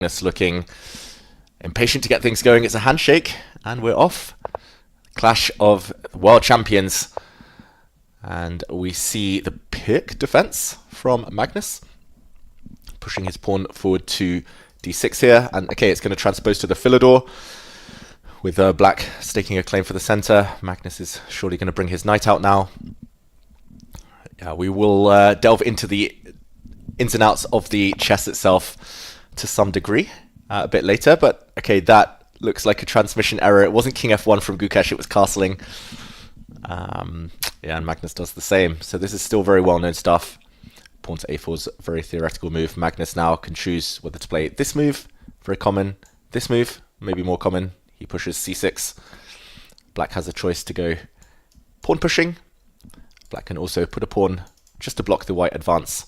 Magnus looking impatient to get things going. It's a handshake, and we're off. Clash of world champions. And we see the pick defense from Magnus, pushing his pawn forward to d6 here. And okay, it's going to transpose to the Philidor, with black staking a claim for the center. Magnus is surely going to bring his knight out now. Yeah, we will delve into the ins and outs of the chess itself to some degree a bit later. But okay, that looks like a transmission error. It wasn't king f1 from Gukesh, it was castling. Yeah, and Magnus does the same. So this is still very well-known stuff. Pawn to a4 is a very theoretical move. Magnus now can choose whether to play this move, very common. This move, maybe more common. He pushes c6. Black has a choice to go pawn pushing. Black can also put a pawn just to block the white advance.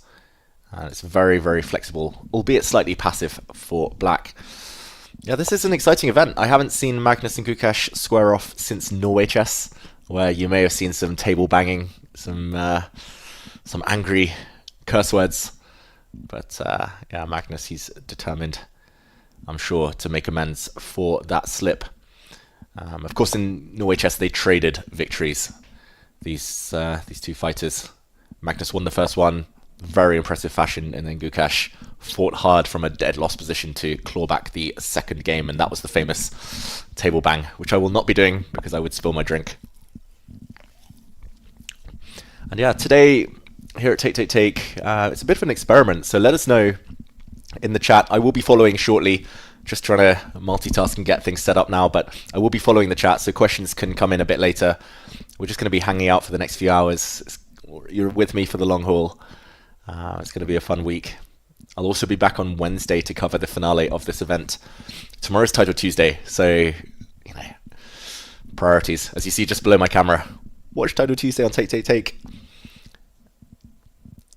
And it's very, very flexible, albeit slightly passive for black. Yeah, this is an exciting event. I haven't seen Magnus and Gukesh square off since Norway chess, where you may have seen some table banging, some angry curse words. But yeah, Magnus, he's determined, I'm sure, to make amends for that slip. Of course, in Norway chess, they traded victories. These two fighters. Magnus won the first one, very impressive fashion, and then Gukesh fought hard from a dead loss position to claw back the second game, and that was the famous table bang, which I will not be doing because I would spill my drink. And yeah, today here at Take, it's a bit of an experiment, so let us know in the chat. I will be following shortly, just trying to multitask and get things set up now, but I will be following the chat, so questions can come in a bit later. We're just going to be hanging out for the next few hours. You're with me for the long haul. It's going to be a fun week. I'll also be back on Wednesday to cover the finale of this event. Tomorrow's Title Tuesday, so, you know, priorities. As you see just below my camera, watch Title Tuesday on Take.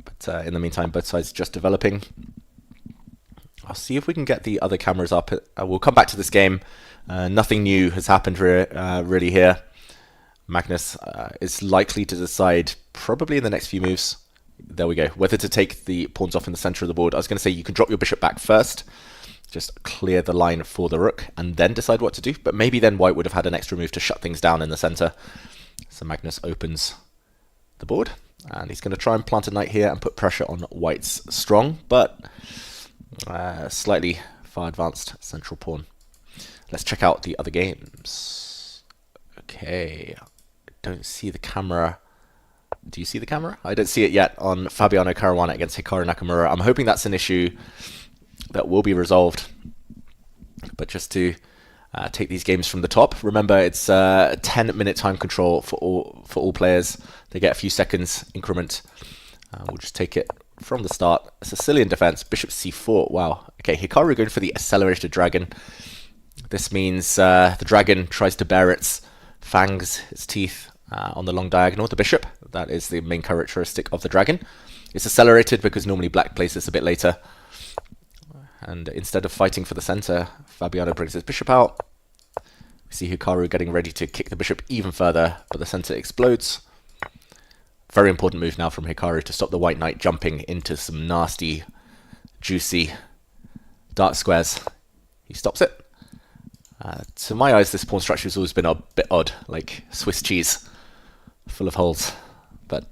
But in the meantime, both sides just developing. I'll see if we can get the other cameras up. We'll come back to this game. Nothing new has happened really here. Magnus is likely to decide, probably in the next few moves, there we go, whether to take the pawns off in the center of the board. I was going to say you can drop your bishop back first, just clear the line for the rook, and then decide what to do. But maybe then white would have had an extra move to shut things down in the center. So Magnus opens the board, and he's going to try and plant a knight here and put pressure on white's strong, but slightly far advanced central pawn. Let's check out the other games. Okay, I don't see the camera. Do you see the camera? I don't see it yet on Fabiano Caruana against Hikaru Nakamura. I'm hoping that's an issue that will be resolved. But just to take these games from the top, remember it's a 10-minute time control for all players. They get a few seconds increment. We'll just take it from the start. Sicilian defense, bishop c4. Wow. Okay, Hikaru going for the accelerated dragon. This means the dragon tries to bare its fangs, its teeth, on the long diagonal, the bishop. That is the main characteristic of the dragon. It's accelerated because normally black plays this a bit later. And instead of fighting for the center, Fabiano brings his bishop out. We see Hikaru getting ready to kick the bishop even further, but the center explodes. Very important move now from Hikaru to stop the white knight jumping into some nasty, juicy dark squares. He stops it. To my eyes, this pawn structure has always been a bit odd, like Swiss cheese, full of holes. But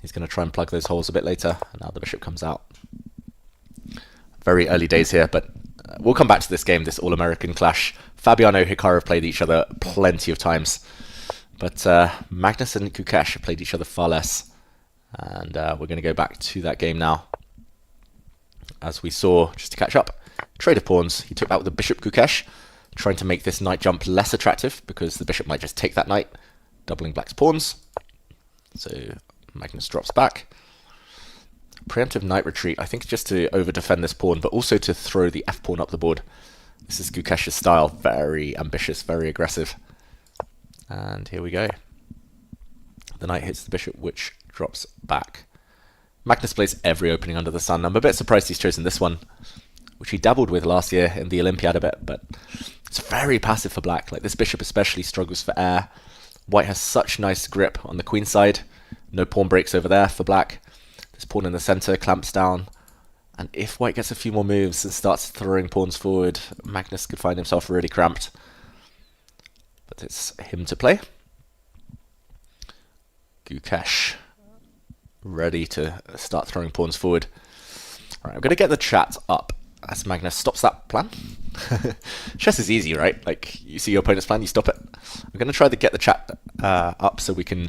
he's going to try and plug those holes a bit later, and now the bishop comes out. Very early days here, but we'll come back to this game, this all-American clash. Fabiano and Hikaru have played each other plenty of times, but Magnus and Gukesh have played each other far less. And we're going to go back to that game now. As we saw, just to catch up, trade of pawns. He took out with the bishop Gukesh, trying to make this knight jump less attractive because the bishop might just take that knight, doubling black's pawns. So Magnus drops back. Preemptive knight retreat, I think just to over-defend this pawn, but also to throw the f-pawn up the board. This is Gukesh's style, very ambitious, very aggressive. And here we go. The knight hits the bishop, which drops back. Magnus plays every opening under the sun. I'm a bit surprised he's chosen this one, which he dabbled with last year in the Olympiad a bit, but it's very passive for black. Like, this bishop especially struggles for air. White has such nice grip on the queen side. No pawn breaks over there for black. This pawn in the center clamps down. And if white gets a few more moves and starts throwing pawns forward, Magnus could find himself really cramped. But it's him to play. Gukesh ready to start throwing pawns forward. All right, I'm going to get the chat up as Magnus stops that plan. Chess is easy, right? Like, you see your opponent's plan, you stop it. I'm going to try to get the chat up so we can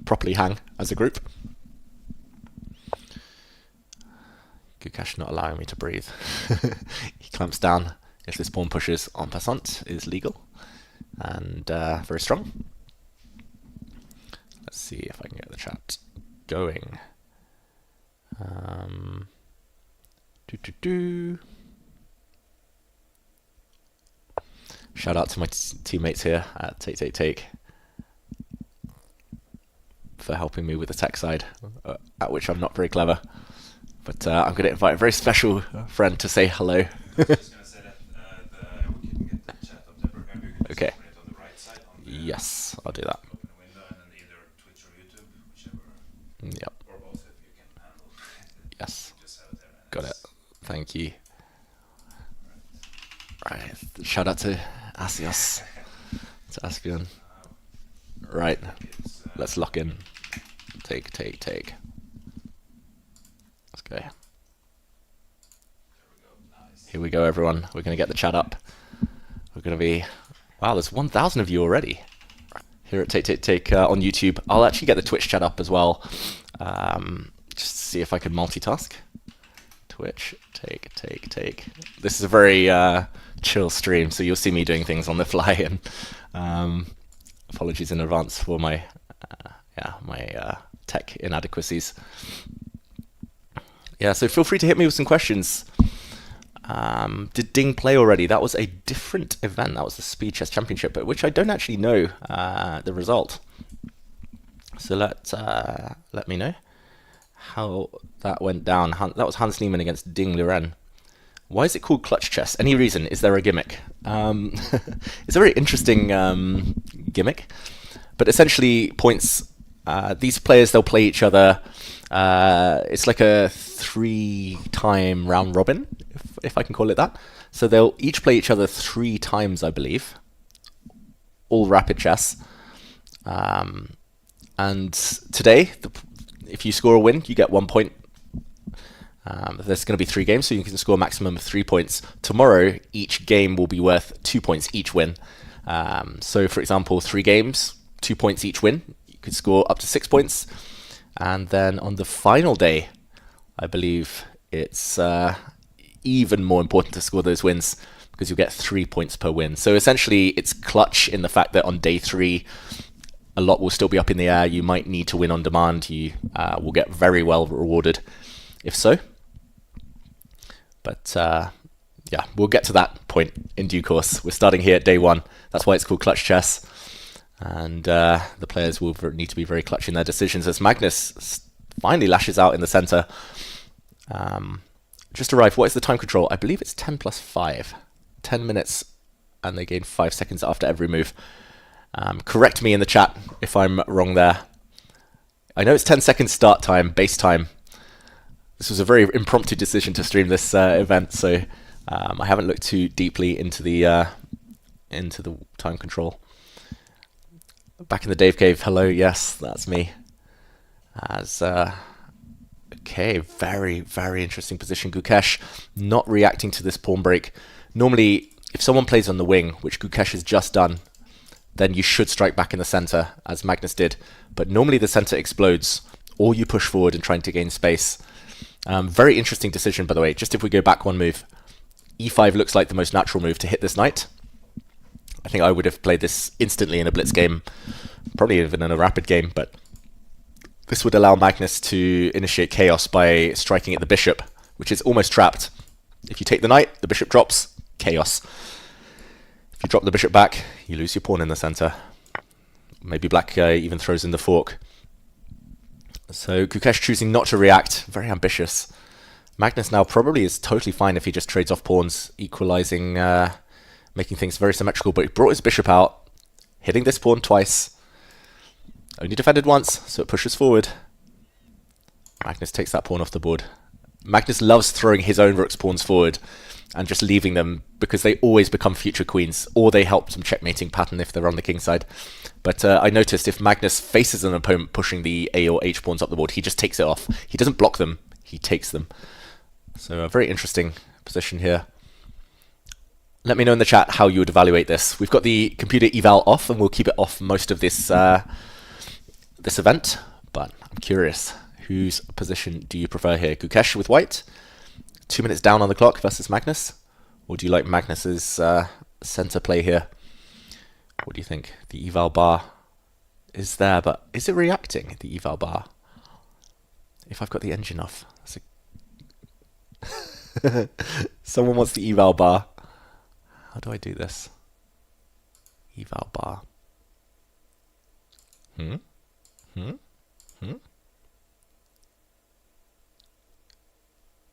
properly hang as a group. Gukesh not allowing me to breathe. He clamps down if this pawn pushes en passant is legal and very strong. Let's see if I can get the chat going. Shout out to my teammates here at Take for helping me with the tech side, at which I'm not very clever. But I'm going to invite a very special friend to say hello. Okay. Yes, I'll do that. Yep. Yes. Got it. Thank you. Right. Shout out to Asios. To Aspion. Right. Let's lock in. Take. Let's go. Here we go, everyone. We're going to get the chat up. We're going to be... Wow, there's 1,000 of you already. Here at Take on YouTube. I'll actually get the Twitch chat up as well. Just to see if I can multitask. Twitch, take. This is a very chill stream, so you'll see me doing things on the fly. And apologies in advance for my tech inadequacies. Yeah, so feel free to hit me with some questions. Did Ding play already? That was a different event. That was the Speed Chess Championship, but which I don't actually know the result. So let me know how that went down. That was Hans Niemann against Ding Liren. Why is it called clutch chess? Any reason? Is there a gimmick? It's a very interesting gimmick, but essentially points. These players, they'll play each other. It's like a 3-time round robin, if I can call it that. So they'll each play each other 3 times, I believe. All rapid chess. And today, if you score a win, you get 1 point. There's going to be 3 games, so you can score a maximum of 3 points. Tomorrow, each game will be worth 2 points each win. So, for example, 3 games, 2 points each win. You could score up to 6 points. And then on the final day, I believe it's even more important to score those wins because you'll get 3 points per win. So essentially, it's clutch in the fact that on day 3, a lot will still be up in the air. You might need to win on demand. You will get very well rewarded if so. But yeah, we'll get to that point in due course. We're starting here at day 1. That's why it's called clutch chess. And the players will need to be very clutch in their decisions as Magnus finally lashes out in the center. Just arrived. What is the time control? I believe it's 10 plus 5. 10 minutes, and they gain 5 seconds after every move. Correct me in the chat if I'm wrong there. I know it's 10 seconds start time, base time. This was a very impromptu decision to stream this event, so I haven't looked too deeply into the time control. Back in the Dave Cave, hello, yes, that's me. Okay, very, very interesting position. Gukesh not reacting to this pawn break. Normally, if someone plays on the wing, which Gukesh has just done, then you should strike back in the center, as Magnus did. But normally the center explodes, or you push forward and trying to gain space. Very interesting decision, by the way. Just if we go back 1 move, e5 looks like the most natural move to hit this knight. I think I would have played this instantly in a blitz game, probably even in a rapid game, but this would allow Magnus to initiate chaos by striking at the bishop, which is almost trapped. If you take the knight, the bishop drops, chaos. If you drop the bishop back, you lose your pawn in the center. Maybe black even throws in the fork. So Gukesh choosing not to react, very ambitious. Magnus now probably is totally fine if he just trades off pawns, equalizing, making things very symmetrical, but he brought his bishop out, hitting this pawn twice. Only defended once, so it pushes forward. Magnus takes that pawn off the board. Magnus loves throwing his own rook's pawns forward and just leaving them because they always become future queens, or they help some checkmating pattern if they're on the king side. But I noticed if Magnus faces an opponent pushing the A or H pawns up the board, he just takes it off. He doesn't block them, he takes them. So a very interesting position here. Let me know in the chat how you would evaluate this. We've got the computer eval off, and we'll keep it off most of this this event, but I'm curious, whose position do you prefer here? Gukesh with white, 2 minutes down on the clock versus Magnus, or do you like Magnus's center play here? What do you think? The eval bar is there, but is it reacting, the eval bar? If I've got the engine off. Someone wants the eval bar. How do I do this? Eval bar.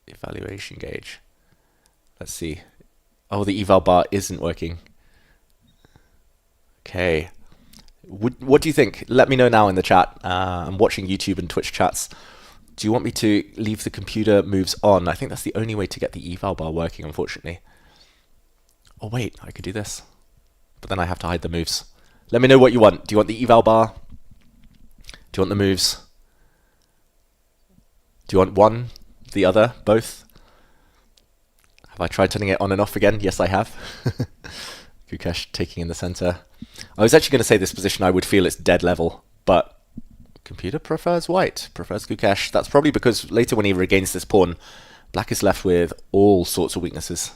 Evaluation gauge. Let's see. Oh, the eval bar isn't working. Okay. What do you think? Let me know now in the chat. I'm watching YouTube and Twitch chats. Do you want me to leave the computer moves on? I think that's the only way to get the eval bar working, unfortunately. Oh wait, I could do this. But then I have to hide the moves. Let me know what you want. Do you want the eval bar? Do you want the moves? Do you want one, the other, both? Have I tried turning it on and off again? Yes, I have. Gukesh taking in the center. I was actually going to say this position I would feel it's dead level, but computer prefers white, prefers Gukesh. That's probably because later when he regains this pawn, black is left with all sorts of weaknesses.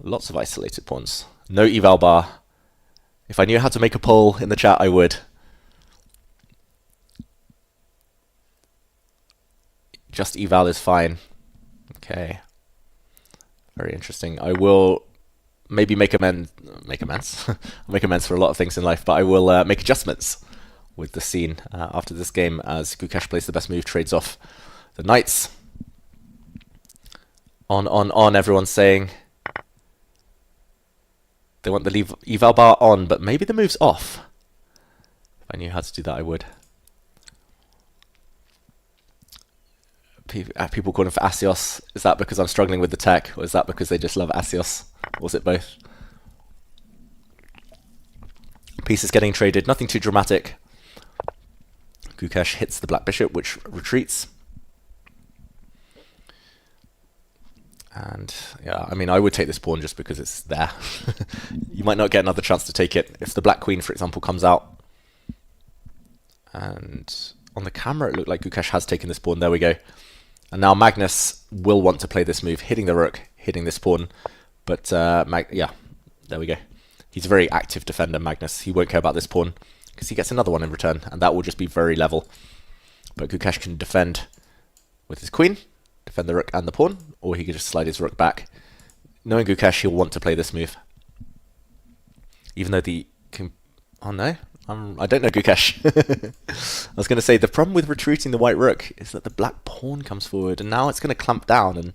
Lots of isolated pawns. No eval bar. If I knew how to make a poll in the chat, I would. Just eval is fine. Okay. Very interesting. I will maybe make amends. I'll make amends for a lot of things in life, but I will make adjustments with the scene after this game as Gukesh plays the best move, trades off the knights. On, everyone's saying. They want the eval bar on, but maybe the move's off. If I knew how to do that, I would. People calling for Asios. Is that because I'm struggling with the tech, or is that because they just love Asios? Or is it both? Piece is getting traded. Nothing too dramatic. Gukesh hits the black bishop, which retreats. And yeah, I mean, I would take this pawn just because it's there. You might not get another chance to take it. If the black queen, for example, comes out. And on the camera, it looked like Gukesh has taken this pawn. There we go. And now Magnus will want to play this move, hitting the rook, hitting this pawn. But yeah, there we go. He's a very active defender, Magnus. He won't care about this pawn because he gets another one in return, and that will just be very level. But Gukesh can defend with his queen, defend the rook and the pawn, or he can just slide his rook back. Knowing Gukesh, he'll want to play this move. Even though the... Oh no, I don't know Gukesh. I was going to say, the problem with retreating the white rook is that the black pawn comes forward, and now it's going to clamp down, and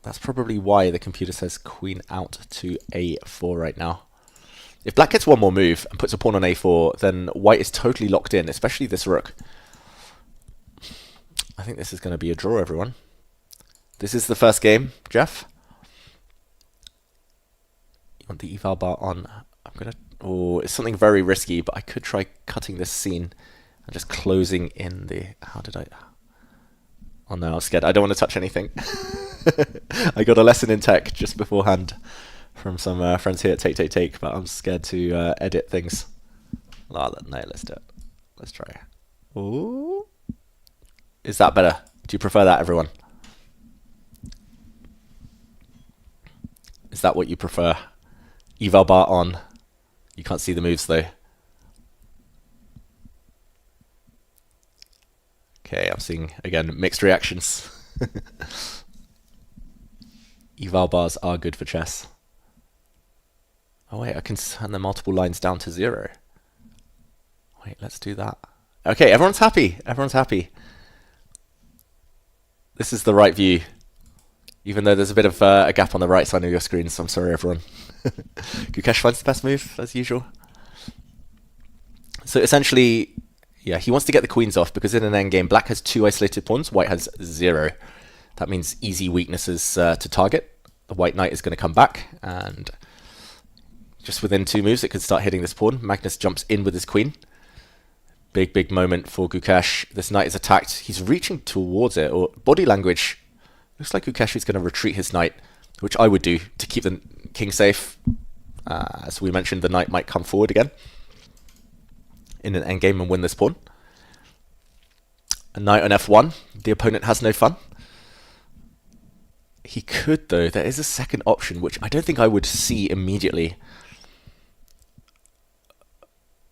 that's probably why the computer says queen out to a4 right now. If black gets one more move and puts a pawn on a4, then white is totally locked in, especially this rook. I think this is going to be a draw, everyone. This is the first game, Jeff. You want the eval bar on? I'm going to... Oh, it's something very risky, but I could try cutting this scene and just closing in the... How did I... Oh no, I was scared. I don't want to touch anything. I got a lesson in tech just beforehand from some friends here at Take, but I'm scared to edit things. Oh, no, let's do it. Let's try. Ooh. Is that better? Do you prefer that, everyone? Is that what you prefer? Eval bar on. You can't see the moves though. Okay, I'm seeing, again, mixed reactions. Eval bars are good for chess. Oh wait, I can turn the multiple lines down to 0. Wait, let's do that. Okay, everyone's happy. Everyone's happy. This is the right view. Even though there's a bit of a gap on the right side of your screen, so I'm sorry everyone. Gukesh finds the best move, as usual. So essentially, Yeah, he wants to get the queens off because in an endgame, black has 2 isolated pawns, white has 0. That means easy weaknesses to target. The white knight is going to come back, and just within 2 moves, it could start hitting this pawn. Magnus jumps in with his queen. Big, big moment for Gukesh. This knight is attacked. He's reaching towards it, or body language. Looks like Gukesh is going to retreat his knight, which I would do to keep the king safe. As we mentioned, the knight might come forward again in an endgame and win this pawn. A knight on f1. The opponent has no fun. He could, though. There is a second option, which I don't think I would see immediately.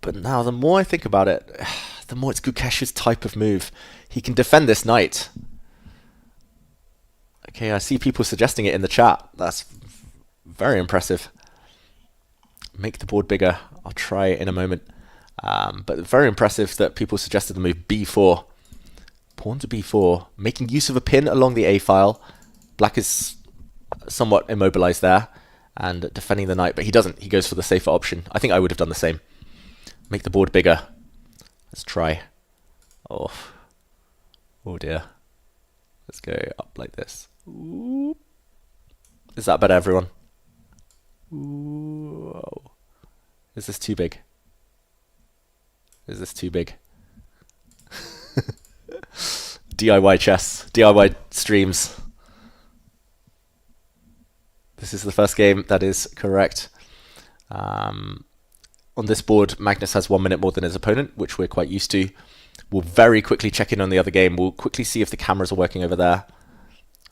But now, the more I think about it, the more it's Gukesh's type of move. He can defend this knight. Okay, I see people suggesting it in the chat. That's very impressive. Make the board bigger. I'll try it in a moment. But very impressive that people suggested the move b4. Pawn to b4. Making use of a pin along the a file. Black is somewhat immobilized there and defending the knight, but he doesn't. He goes for the safer option. I think I would have done the same. Make the board bigger. Let's try. Oh dear. Let's go up like this. Ooh. Is that better, everyone? Ooh. Is this too big? Is this too big? DIY chess. DIY streams. This is the first game. That is correct. On this board, Magnus has 1 minute more than his opponent, which we're quite used to. We'll very quickly check in on the other game. We'll quickly see if the cameras are working over there.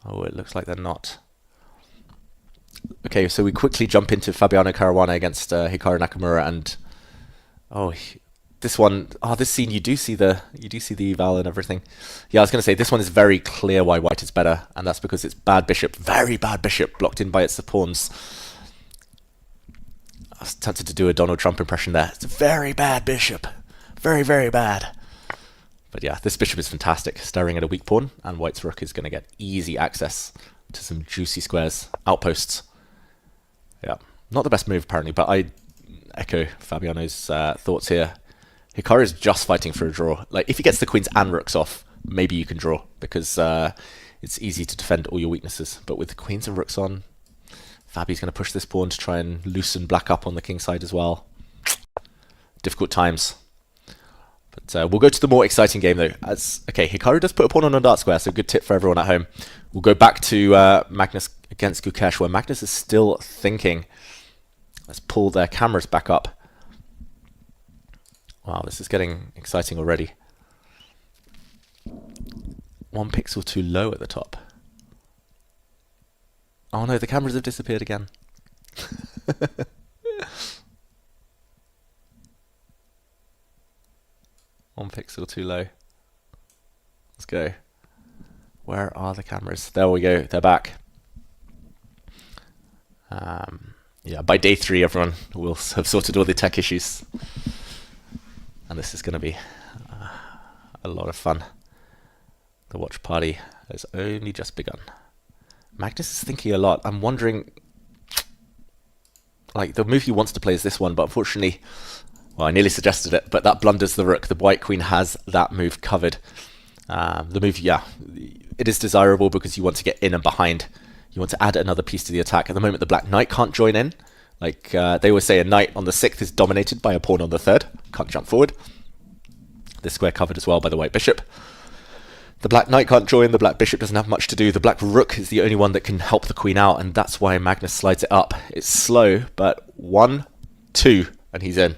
Oh, it looks like they're not. Okay, so we quickly jump into Fabiano Caruana against Hikaru Nakamura, and this scene you do see the eval and everything. Yeah, I was going to say this one is very clear why white is better, and that's because it's bad bishop, very bad bishop, blocked in by its pawns. I was tempted to do a Donald Trump impression there. It's a very bad bishop, very, very bad. But yeah, this bishop is fantastic, staring at a weak pawn, and white's rook is going to get easy access to some juicy squares, outposts. Yeah, not the best move apparently, but I echo Fabiano's thoughts here. Hikaru is just fighting for a draw. Like, if he gets the queens and rooks off, maybe you can draw, because it's easy to defend all your weaknesses. But with the queens and rooks on, Fabi's going to push this pawn to try and loosen black up on the king side as well. Difficult times. But we'll go to the more exciting game, though. Okay, Hikaru does put a pawn on a dark square, so good tip for everyone at home. We'll go back to Magnus against Gukesh, where Magnus is still thinking. Let's pull their cameras back up. Wow, this is getting exciting already. 1 pixel too low at the top. Oh no, the cameras have disappeared again. 1 pixel too low. Let's go. Where are the cameras? There we go, they're back. Yeah, by day 3 everyone will have sorted all the tech issues. And this is going to be a lot of fun. The watch party has only just begun. Magnus is thinking a lot. I'm wondering, like, the move he wants to play is this one, but unfortunately, well, I nearly suggested it, but that blunders the rook. The white queen has that move covered. The move, yeah, it is desirable because you want to get in and behind. You want to add another piece to the attack. At the moment, the black knight can't join in. Like, they always say a knight on the 6th is dominated by a pawn on the 3rd. Can't jump forward. This square covered as well by the white bishop. The black knight can't join, the black bishop doesn't have much to do. The black rook is the only one that can help the queen out, and that's why Magnus slides it up. It's slow, but 1, 2, and he's in.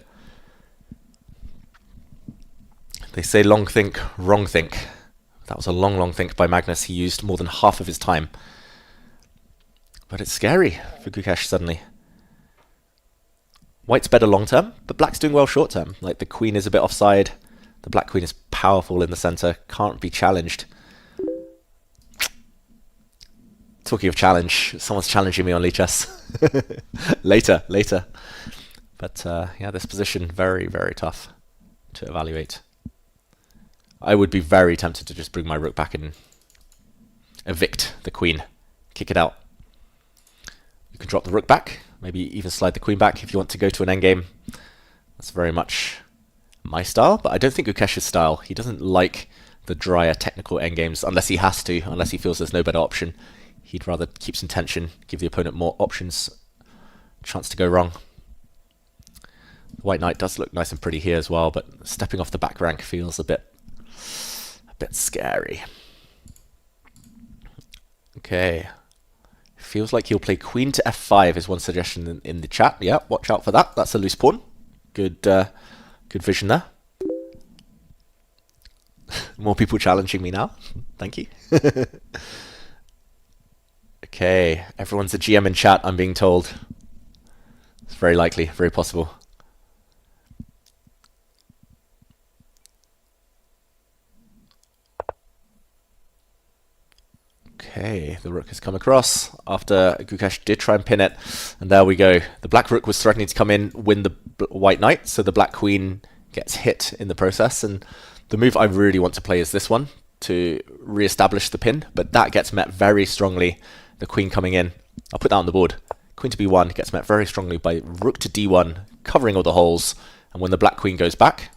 They say long think, wrong think. That was a long, long think by Magnus. He used more than half of his time. But it's scary for Gukesh suddenly. White's better long term, but black's doing well short term. Like, the queen is a bit offside. The black queen is powerful in the center, can't be challenged. Talking of challenge, someone's challenging me on Lee Chess. later. But yeah, this position, very, very tough to evaluate. I would be very tempted to just bring my rook back and evict the queen, kick it out. You can drop the rook back, maybe even slide the queen back if you want to go to an endgame. That's very much my style, but I don't think Gukesh's style. He doesn't like the drier technical endgames unless he has to, unless he feels there's no better option. He'd rather keep some tension, give the opponent more options, chance to go wrong. White Knight does look nice and pretty here as well, but stepping off the back rank feels a bit scary. Okay. Feels like he'll play queen to f5 is one suggestion in the chat. Yeah, watch out for that. That's a loose pawn. Good vision there. More people challenging me now. Thank you. Okay, everyone's a GM in chat, I'm being told. It's very likely, very possible. Okay, the rook has come across after Gukesh did try and pin it. And there we go. The black rook was threatening to come in, win the white knight, so the black queen gets hit in the process. And the move I really want to play is this one, to re-establish the pin, but that gets met very strongly. The queen coming in. I'll put that on the board. Queen to b1 gets met very strongly by rook to d1, covering all the holes. And when the black queen goes back,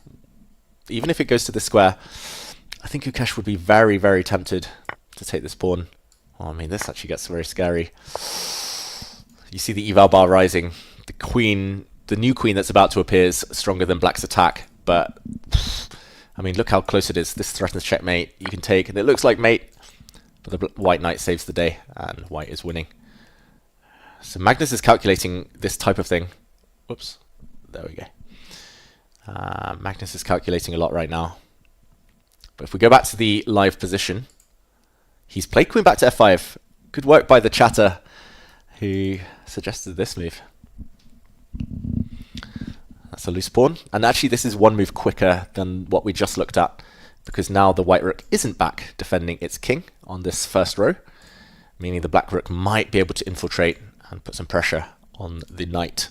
even if it goes to the square, I think Gukesh would be very, very tempted to take this pawn. Oh, I mean, this actually gets very scary. You see the eval bar rising. The queen, the new queen that's about to appear is stronger than black's attack. But, I mean, look how close it is. This threatens checkmate. You can take, and it looks like mate. But the white knight saves the day, and white is winning. So Magnus is calculating this type of thing. Whoops. There we go. Magnus is calculating a lot right now. But if we go back to the live position, he's played queen back to f5. Good work by the chatter who suggested this move. That's a loose pawn. And actually this is one move quicker than what we just looked at, because now the white rook isn't back defending its king on this first row, meaning the black rook might be able to infiltrate and put some pressure on the knight.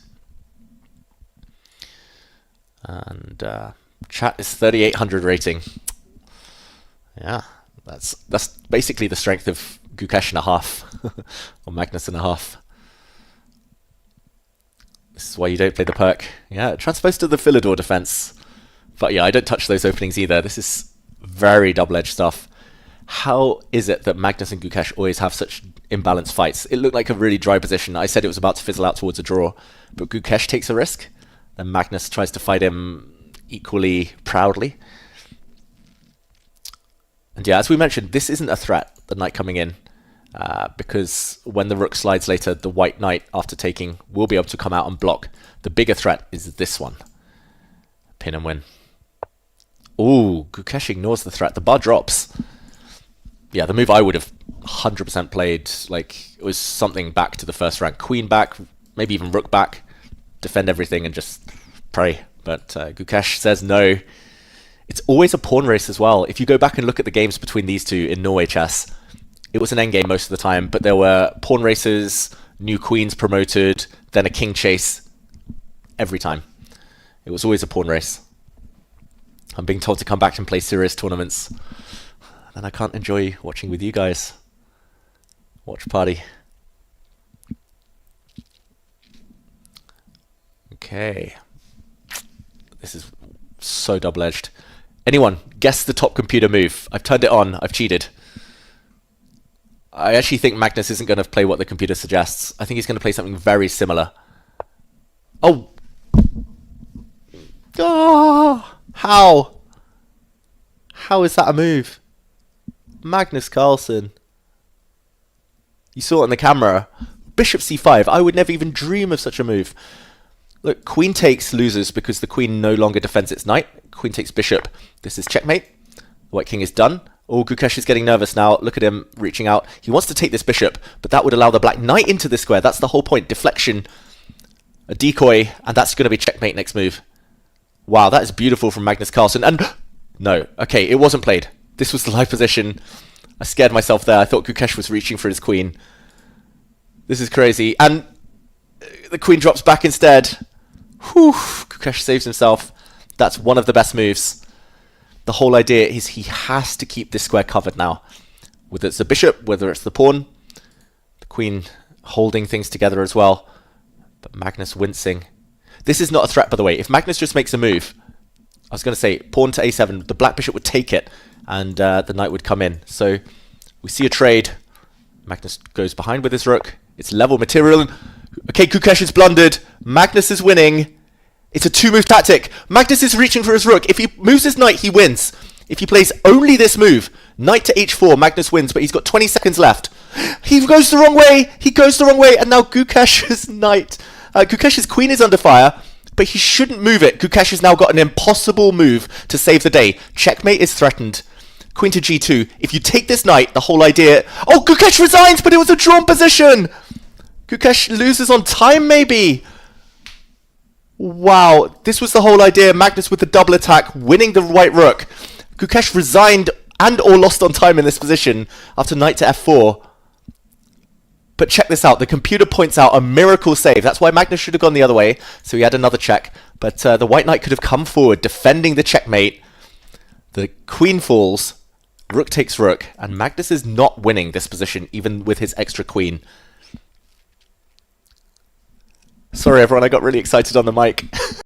And chat is 3,800 rating. Yeah, that's basically the strength of Gukesh and a half, or Magnus and a half. This is why you don't play the perk. Yeah, transposed to the Philidor defense. But yeah, I don't touch those openings either. This is very double-edged stuff. How is it that Magnus and Gukesh always have such imbalanced fights? It looked like a really dry position. I said it was about to fizzle out towards a draw, but Gukesh takes a risk. Then Magnus tries to fight him equally proudly. And yeah, as we mentioned, this isn't a threat, the knight coming in, because when the rook slides later, the white knight, after taking, will be able to come out and block. The bigger threat is this one. Pin and win. Ooh, Gukesh ignores the threat. The bar drops. Yeah, the move I would have 100% played, like, it was something back to the first rank. Queen back, maybe even rook back, defend everything and just pray. But Gukesh says no. It's always a pawn race as well. If you go back and look at the games between these two in Norway chess, it was an endgame most of the time, but there were pawn races, new queens promoted, then a king chase every time. It was always a pawn race. I'm being told to come back and play serious tournaments. Then I can't enjoy watching with you guys. Watch party. Okay. This is so double-edged. Anyone, guess the top computer move. I've turned it on. I've cheated. I actually think Magnus isn't going to play what the computer suggests. I think he's going to play something very similar. Oh! Oh! How? How is that a move? Magnus Carlsen. You saw it on the camera. Bishop c5. I would never even dream of such a move. Look, queen takes loses because the queen no longer defends its knight. Queen takes bishop. This is checkmate. The white king is done. Oh, Gukesh is getting nervous now. Look at him reaching out. He wants to take this bishop, but that would allow the black knight into the square. That's the whole point. Deflection. A decoy, and that's going to be checkmate next move. Wow, that is beautiful from Magnus Carlsen. And no, okay, it wasn't played. This was the live position. I scared myself there. I thought Gukesh was reaching for his queen. This is crazy. And the queen drops back instead. Whew, Gukesh saves himself. That's one of the best moves. The whole idea is he has to keep this square covered now. Whether it's the bishop, whether it's the pawn. The queen holding things together as well. But Magnus wincing. This is not a threat, by the way. If Magnus just makes a move, I was going to say pawn to a7. The black bishop would take it, and the knight would come in. So we see a trade. Magnus goes behind with his rook. It's level material. Okay, Gukesh is blundered. Magnus is winning. It's a two-move tactic. Magnus is reaching for his rook. If he moves his knight, he wins. If he plays only this move, knight to h4, Magnus wins, but he's got 20 seconds left. He goes the wrong way. He goes the wrong way, and now Gukesh's knight... Gukesh's queen is under fire, but he shouldn't move it. Gukesh has now got an impossible move to save the day. Checkmate is threatened. Queen to g2. If you take this knight, the whole idea... Oh, Gukesh resigns, but it was a drawn position! Gukesh loses on time, maybe? Wow, this was the whole idea. Magnus with the double attack, winning the white rook. Gukesh resigned and or lost on time in this position after knight to f4. But check this out. The computer points out a miracle save. That's why Magnus should have gone the other way. So he had another check. But the white knight could have come forward, defending the checkmate. The queen falls. Rook takes rook. And Magnus is not winning this position, even with his extra queen. Sorry, everyone. I got really excited on the mic.